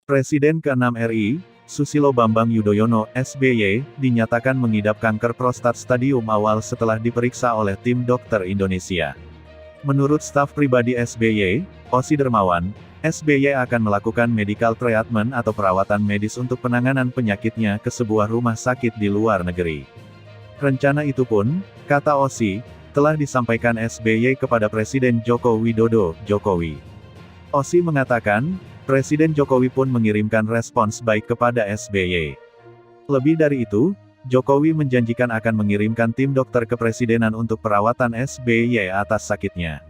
Presiden ke-6 RI, Susilo Bambang Yudhoyono, SBY, dinyatakan mengidap kanker prostat stadium awal setelah diperiksa oleh tim dokter Indonesia. Menurut staf pribadi SBY, Osi Dermawan, SBY akan melakukan medical treatment atau perawatan medis untuk penanganan penyakitnya ke sebuah rumah sakit di luar negeri. Rencana itu pun, kata Osi, telah disampaikan SBY kepada Presiden Joko Widodo, Jokowi. Osi mengatakan, Presiden Jokowi pun mengirimkan respons baik kepada SBY. Lebih dari itu, Jokowi menjanjikan akan mengirimkan tim dokter kepresidenan untuk perawatan SBY atas sakitnya.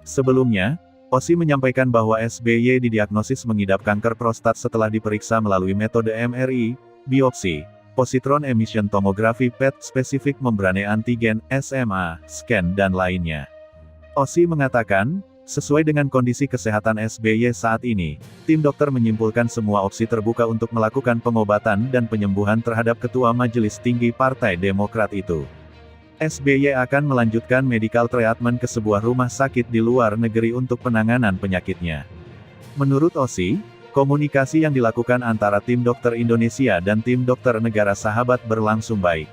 Sebelumnya, Osi menyampaikan bahwa SBY didiagnosis mengidap kanker prostat setelah diperiksa melalui metode MRI, biopsi, positron emission tomography PET spesifik membrane antigen, SMA, scan dan lainnya. Osi mengatakan, sesuai dengan kondisi kesehatan SBY saat ini, tim dokter menyimpulkan semua opsi terbuka untuk melakukan pengobatan dan penyembuhan terhadap Ketua Majelis Tinggi Partai Demokrat itu. SBY akan melanjutkan medical treatment ke sebuah rumah sakit di luar negeri untuk penanganan penyakitnya. Menurut Osi, komunikasi yang dilakukan antara tim dokter Indonesia dan tim dokter negara sahabat berlangsung baik.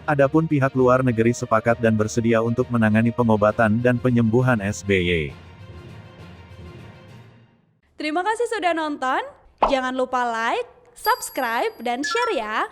Adapun pihak luar negeri sepakat dan bersedia untuk menangani pengobatan dan penyembuhan SBY. Terima kasih sudah nonton, jangan lupa like, subscribe, dan share ya!